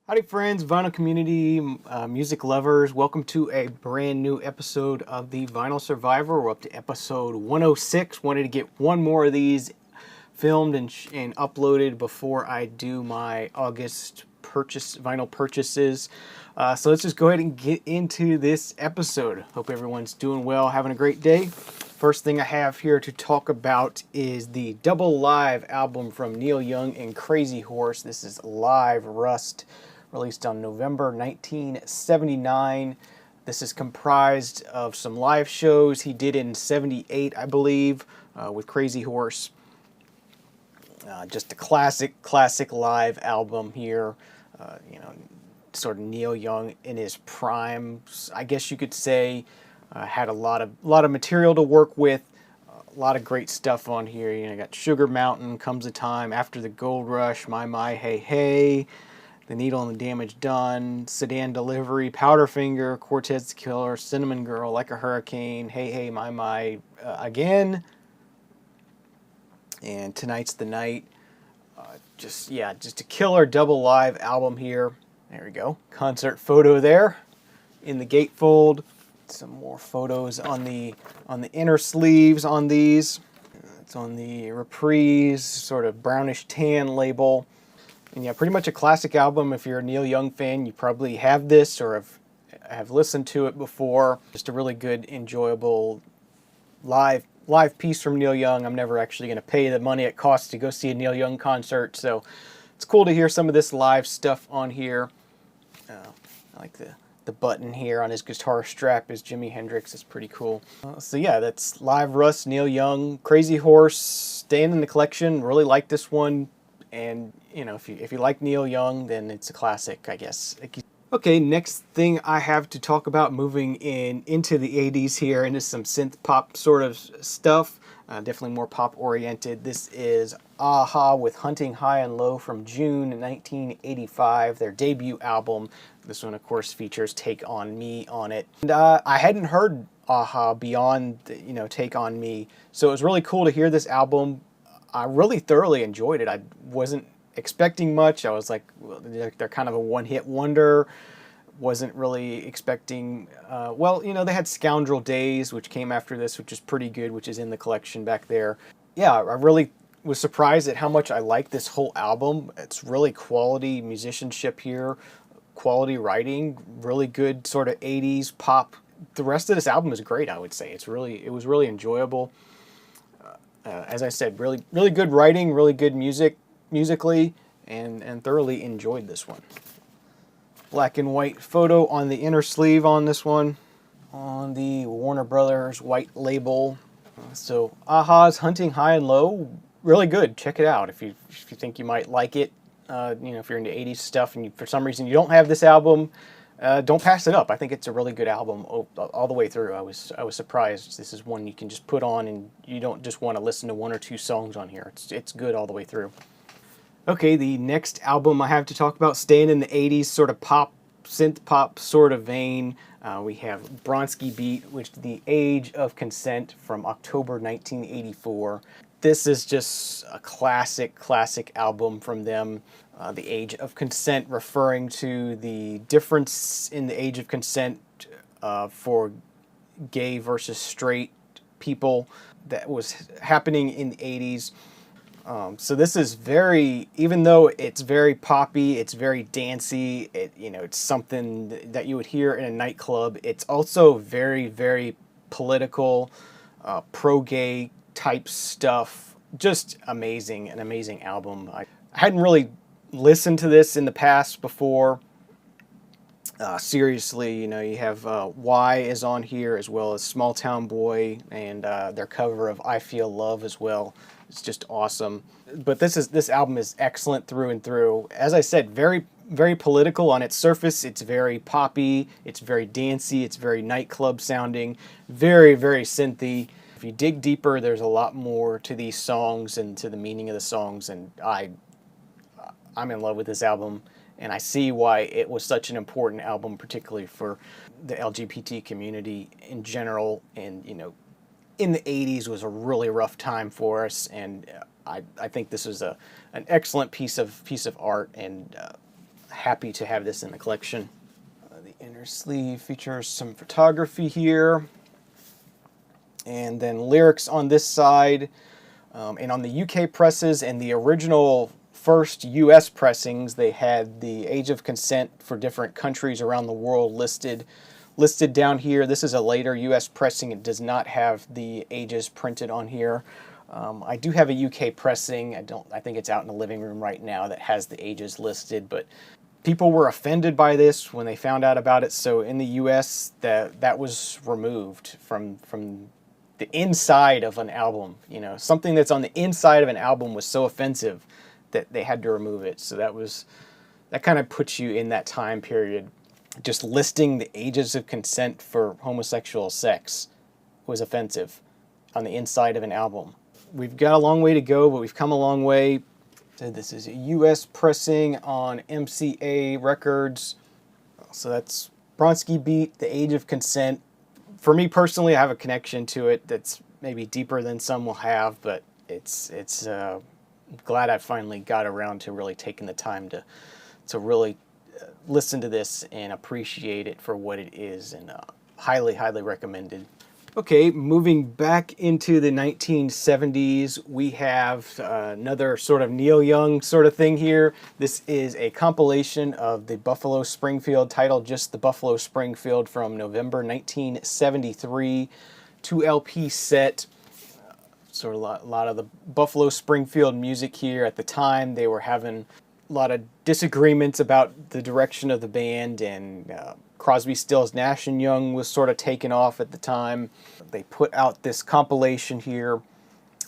Howdy friends, vinyl community, music lovers. Welcome to a brand new episode of the Vinyl Survivor. We're up to episode 106. Wanted to get one more of these filmed and uploaded before I do my August vinyl purchases. So let's just go ahead and get into this episode. Hope everyone's doing well, having a great day. First thing I have here to talk about is the double live album from Neil Young and Crazy Horse. This is Live Rust, released on November 1979. This is comprised of some live shows he did in '78, I believe, with Crazy Horse. Just a classic live album here. Sort of Neil Young in his prime, I guess you could say. Had a lot of material to work with. A lot of great stuff on here. You got Sugar Mountain, Comes a Time, After the Gold Rush, My, Hey, Hey, The Needle and the Damage Done, Sedan Delivery, Powderfinger, Cortez Killer, Cinnamon Girl, Like a Hurricane, Hey, My, Again, and Tonight's the Night. Just a killer double live album here. There we go. Concert photo there in the gatefold. Some more photos on the inner sleeves on these. It's on the Reprise, sort of brownish tan label. And yeah, pretty much a classic album. If you're a Neil Young fan, you probably have this or have listened to it before. Just a really good, enjoyable live piece from Neil Young. I'm never actually going to pay the money it costs to go see a Neil Young concert, so it's cool to hear some of this live stuff on here. I like the button here on his guitar strap is Jimi Hendrix. It's pretty cool. So yeah, that's Live Rust, Neil Young, Crazy Horse, staying in the collection. Really like this one, and if you like Neil Young, then it's a classic, I guess. Okay, next thing I have to talk about, moving into the 80s here, into some synth pop sort of stuff. Definitely more pop oriented. This is a-ha with Hunting High and Low from June 1985, their debut album. This one, of course, features Take On Me on it. And I hadn't heard a-ha beyond, Take On Me, so it was really cool to hear this album. I really thoroughly enjoyed it. I wasn't expecting much. I was like, well, they're kind of a one-hit wonder. Wasn't really expecting, they had Scoundrel Days, which came after this, which is pretty good, which is in the collection back there. Yeah, I really was surprised at how much I like this whole album. It's really quality musicianship here, quality writing, really good sort of 80s pop. The rest of this album is great, I would say. It was really enjoyable. As I said, really good writing, really good musically, and thoroughly enjoyed this one. Black and white photo on the inner sleeve on this one, on the Warner Brothers white label. So a-ha's Hunting High and Low, really good. Check it out if you think you might like it. If you're into 80s stuff and for some reason you don't have this album, don't pass it up. I think it's a really good album all the way through. I was surprised. This is one you can just put on and you don't just want to listen to one or two songs on here. It's good all the way through. Okay, the next album I have to talk about, staying in the 80s sort of pop, synth pop sort of vein. We have Bronski Beat, which is The Age of Consent from October 1984. This is just a classic album from them. The Age of Consent, referring to the difference in the age of consent for gay versus straight people that was happening in the 80s. So this is even though it's very poppy, it's very dancey, it's something that you would hear in a nightclub. It's also very, very political, pro-gay type stuff. Just amazing, an amazing album. I hadn't really listened to this in the past before. Seriously, you have Y is on here, as well as Small Town Boy, and their cover of I Feel Love as well. It's just awesome. But this album is excellent through and through. As I said, very, very political on its surface. It's very poppy, it's very dancey, it's very nightclub sounding, very, very synthy. If you dig deeper, there's a lot more to these songs and to the meaning of the songs, and I'm in love with this album. And I see why it was such an important album, particularly for the LGBT community in general. And, in the 80s was a really rough time for us. And I think this was an excellent piece of art. And happy to have this in the collection. The inner sleeve features some photography here, and then lyrics on this side. And on the UK presses and the original first US pressings, they had the age of consent for different countries around the world listed down here. This is a later US pressing. It does not have the ages printed on here. I do have a UK pressing. I think it's out in the living room right now that has the ages listed, but people were offended by this when they found out about it. So in the US, that was removed from the inside of an album. You know, something that's on the inside of an album was so offensive that they had to remove it. So that kind of puts you in that time period. Just listing the ages of consent for homosexual sex was offensive on the inside of an album. We've got a long way to go, but we've come a long way. So this is a US pressing on MCA Records. So that's Bronski Beat, The Age of Consent. For me personally, I have a connection to it that's maybe deeper than some will have, but it's glad I finally got around to really taking the time to really listen to this and appreciate it for what it is, and highly, highly recommended. Okay, moving back into the 1970s, we have another sort of Neil Young sort of thing here. This is a compilation of the Buffalo Springfield, titled just the Buffalo Springfield, from November 1973, 2 LP set. Sort of a lot of the Buffalo Springfield music here. At the time, they were having a lot of disagreements about the direction of the band, and Crosby, Stills, Nash & Young was sort of taken off at the time. They put out this compilation here.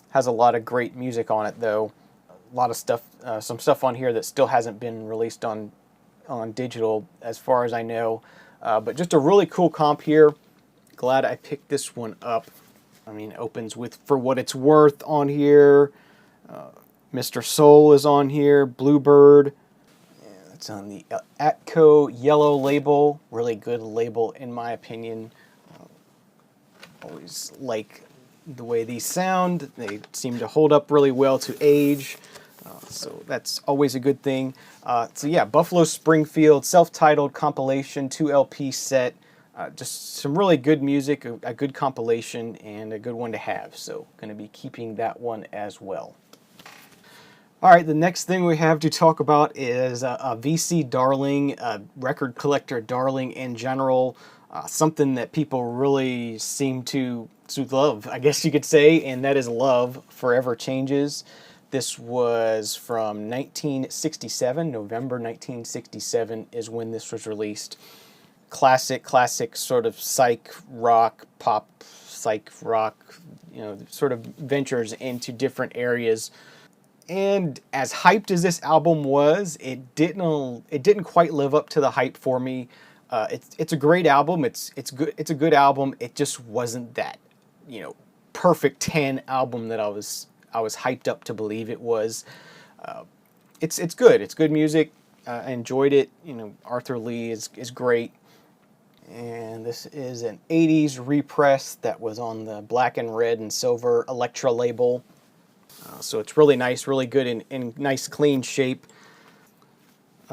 Has a lot of great music on it, though. A lot of stuff, some stuff on here that still hasn't been released on digital, as far as I know. But just a really cool comp here. Glad I picked this one up. I mean, it opens with For What It's Worth on here. Mr. Soul is on here. Bluebird. It's on the Atco yellow label. Really good label, in my opinion. Always like the way these sound. They seem to hold up really well to age. So that's always a good thing. So yeah, Buffalo Springfield, self-titled compilation, 2 LP set. Just some really good music, a good compilation, and a good one to have. So going to be keeping that one as well. All right, the next thing we have to talk about is a VC darling, a record collector darling in general, something that people really seem to love, I guess you could say, and that is Love Forever Changes. This was from 1967, November 1967 is when this was released. Classic sort of psych rock, pop psych rock, you know, sort of ventures into different areas. And as hyped as this album was, it didn't quite live up to the hype for me. It's a great album. It's good. It's a good album. It just wasn't that, you know, perfect 10 album that I was hyped up to believe it was. It's good. It's good music. I enjoyed it. You know, Arthur Lee is great. And this is an 80s repress that was on the black and red and silver Elektra label. So it's really nice, really good in nice clean shape.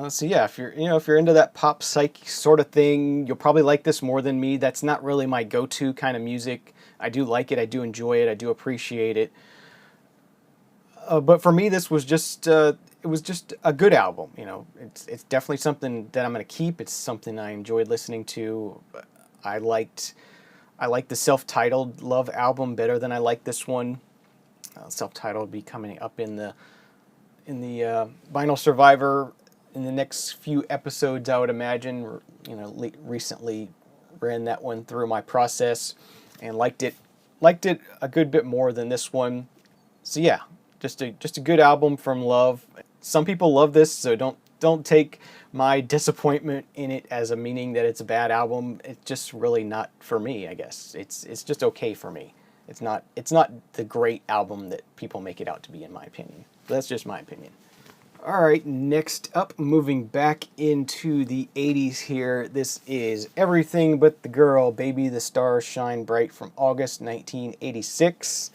So yeah, if you're into that pop psych sort of thing, you'll probably like this more than me. That's not really my go-to kind of music. I do like it, I do enjoy it, I do appreciate it. But for me, this was just it was just a good album. You know, it's definitely something that I'm going to keep. It's something I enjoyed listening to. I liked the self-titled Love album better than I liked this one. Self-titled will be coming up in the Vinyl Survivor in the next few episodes, I would imagine. You know, recently ran that one through my process and liked it a good bit more than this one. So yeah, just a good album from Love. Some people love this, so don't take my disappointment in it as a meaning that it's a bad album. It's just really not for me, I guess. It's just okay for me. It's not the great album that people make it out to be, in my opinion. But that's just my opinion. All right, next up, moving back into the 80s here. This is Everything But the Girl, Baby the Stars Shine Bright from August 1986.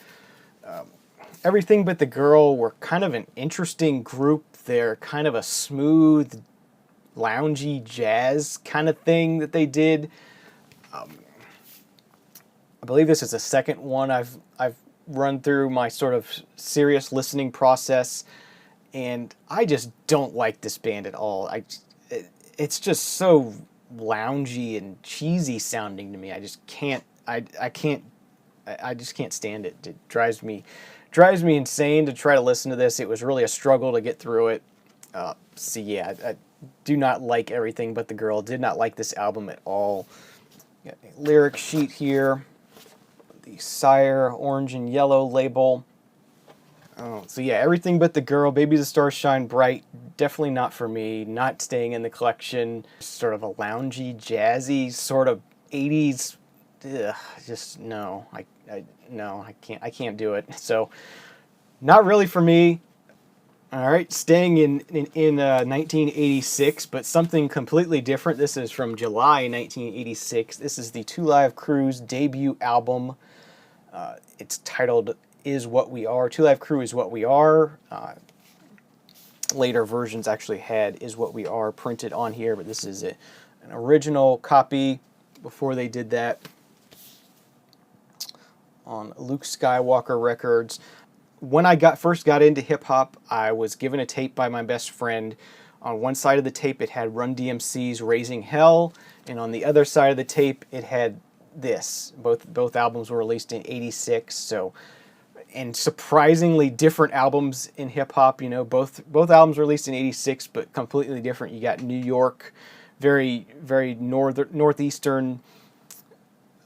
Everything But the Girl were kind of an interesting group. They're kind of a smooth, loungy jazz kind of thing that they did. I believe this is the second one I've run through my sort of serious listening process, and I just don't like this band at all. It's just so loungy and cheesy sounding to me. I just can't. I just can't stand it. It drives me insane to try to listen to this. It was really a struggle to get through it. So yeah, I do not like Everything But the Girl. Did not like this album at all. Got a lyric sheet here. The Sire orange and yellow label. So yeah, Everything But the Girl, Baby the Stars Shine Bright, definitely not for me. Not staying in the collection. Sort of a loungy, jazzy, sort of 80s. Ugh, just no. I can't do it. So not really for me. All right, staying in 1986, but something completely different. This is from July 1986. This is the Two Live Crew's debut album. It's titled Is What We Are. Two Live Crew Is What We Are. Later versions actually had Is What We Are printed on here, but this is an original copy before they did that on Luke Skywalker Records. When I first got into hip-hop, I was given a tape by my best friend. On one side of the tape, it had Run DMC's Raising Hell, and on the other side of the tape, it had this. Both albums were released in '86, so, and surprisingly different albums in hip-hop. You know, both albums released in '86, but completely different. You got New York, very northeastern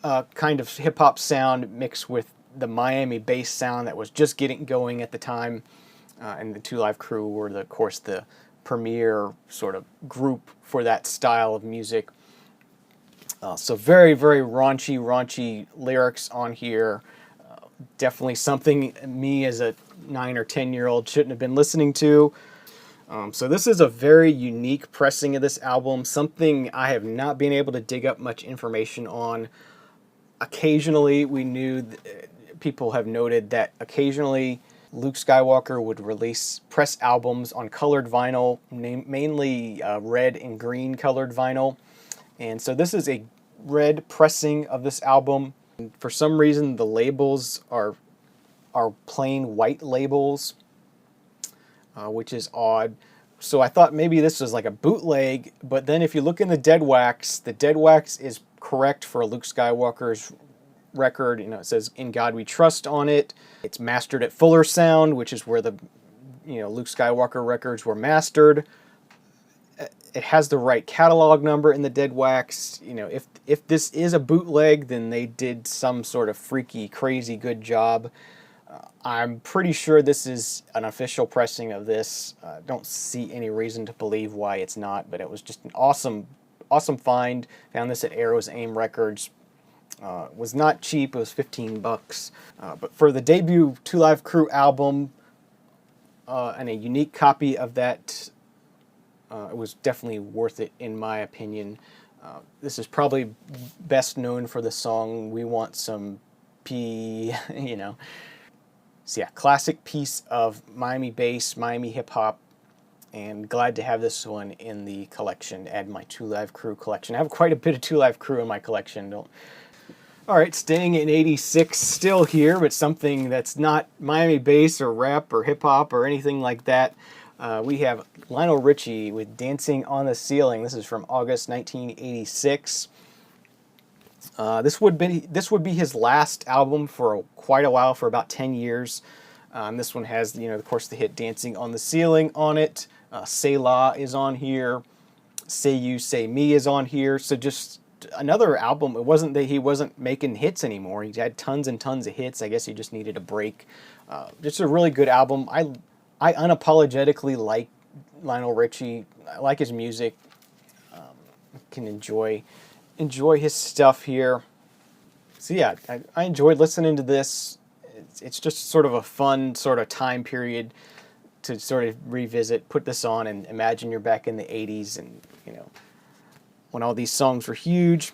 kind of hip-hop sound mixed with the Miami bass sound that was just getting going at the time, and the Two Live Crew were, of course, the premier sort of group for that style of music. So very, very raunchy lyrics on here. Definitely something me as a 9 or 10-year-old shouldn't have been listening to. So this is a very unique pressing of this album, something I have not been able to dig up much information on. Occasionally, we knew, people have noted that occasionally Luke Skywalker would release press albums on colored vinyl, mainly red and green colored vinyl. And so this is a red pressing of this album. For some reason, the labels are plain white labels, which is odd. So I thought maybe this was like a bootleg, but then if you look in the dead wax is correct for Luke Skywalker's record. You know, it says "In God We Trust" on it. It's mastered at Fuller Sound, which is where the Luke Skywalker records were mastered. It has the right catalog number in the dead wax. You know, if this is a bootleg, then they did some sort of freaky, crazy good job. I'm pretty sure this is an official pressing of this. Don't see any reason to believe why it's not, but it was just an awesome find. Found this at Arrow's Aim Records. Was not cheap. It was $15. But for the debut Two Live Crew album and a unique copy of that, it was definitely worth it in my opinion. This is probably best known for the song "We Want Some P," So yeah, classic piece of Miami bass, Miami hip hop, and glad to have this one in the collection. Add my Two Live Crew collection. I have quite a bit of Two Live Crew in my collection. All right, staying in '86, still here, but something that's not Miami bass or rap or hip hop or anything like that. We have Lionel Richie with "Dancing on the Ceiling." This is from August 1986. This would be his last album for quite a while, for about 10 years. This one has, of course, the hit "Dancing on the Ceiling" on it. "Say La" is on here. "Say You, Say Me" is on here. So just another album. It wasn't that he wasn't making hits anymore. He had tons and tons of hits. I guess he just needed a break. Just a really good album. I unapologetically like Lionel Richie. I like his music. Can enjoy his stuff here. So yeah, I enjoyed listening to this. It's just sort of a fun sort of time period to sort of revisit, put this on, and imagine you're back in the 80s and, when all these songs were huge.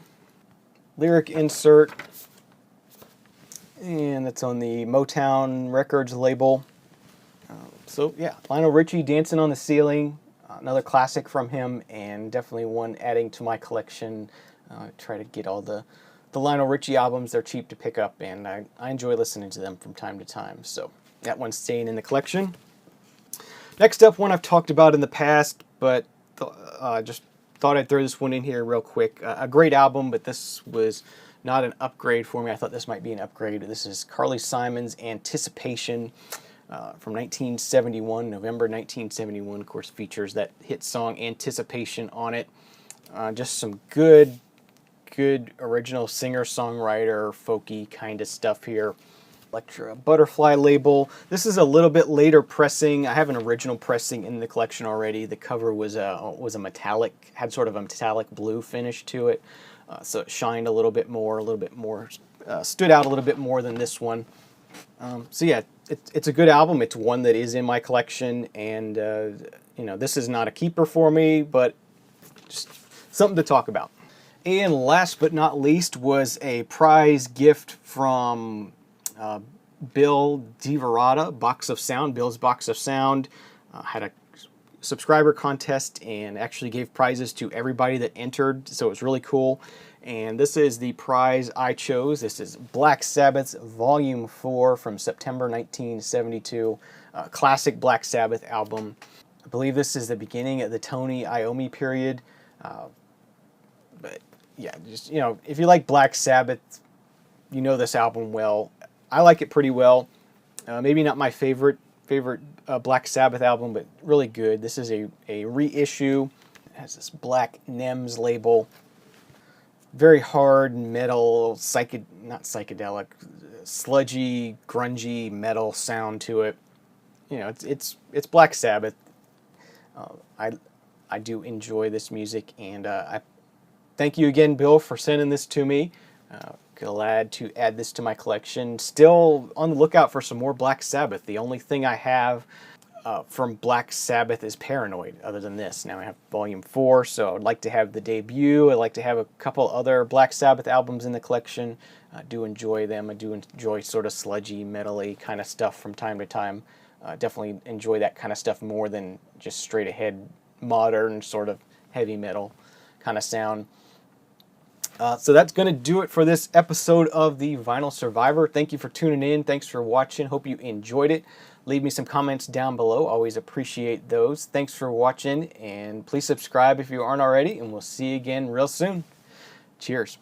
Lyric insert, and that's on the Motown Records label. So yeah, Lionel Richie, "Dancing on the Ceiling." another classic from him, and definitely one adding to my collection. Try to get all the Lionel Richie albums. They're cheap to pick up, and I enjoy listening to them from time to time. So that one's staying in the collection. Next up, one I've talked about in the past, but just thought I'd throw this one in here real quick. A great album, but this was not an upgrade for me. I thought this might be an upgrade. This is Carly Simon's Anticipation from 1971, November 1971. Of course, features that hit song Anticipation on it. Just some good original singer-songwriter, folky kind of stuff here. Electra Butterfly label. This is a little bit later pressing. I have an original pressing in the collection already. The cover was a metallic, had sort of a metallic blue finish to it, so it shined a little bit more, stood out a little bit more than this one. So yeah, it's a good album. It's one that is in my collection, and you know, this is not a keeper for me, but just something to talk about. And last but not least was a prize gift from Bill DeVerata, Box of Sound. Bill's Box of Sound had a subscriber contest and actually gave prizes to everybody that entered, so it was really cool. And this is the prize I chose. This is Black Sabbath's Volume 4 from September 1972, classic Black Sabbath album. I believe this is the beginning of the Tony Iommi period. But yeah, just, you know, if you like Black Sabbath, you know this album well. I like it pretty well. Maybe not my favorite Black Sabbath album, but really good. This is a reissue. It has this black NEMS label. Very hard metal, not psychedelic, sludgy, grungy metal sound to it. You know, it's Black Sabbath. I do enjoy this music, and I thank you again, Bill, for sending this to me. Glad to add this to my collection. Still on the lookout for some more Black Sabbath. The only thing I have from Black Sabbath is Paranoid, other than this. Now I have Volume 4, so I'd like to have the debut. I'd like to have a couple other Black Sabbath albums in the collection. I do enjoy them. I do enjoy sort of sludgy, metal-y kind of stuff from time to time. Definitely enjoy that kind of stuff more than just straight-ahead modern sort of heavy metal kind of sound. So that's going to do it for this episode of the Vinyl Survivor. Thank you for tuning in. Thanks for watching. Hope you enjoyed it. Leave me some comments down below. Always appreciate those. Thanks for watching, and please subscribe if you aren't already, and we'll see you again real soon. Cheers.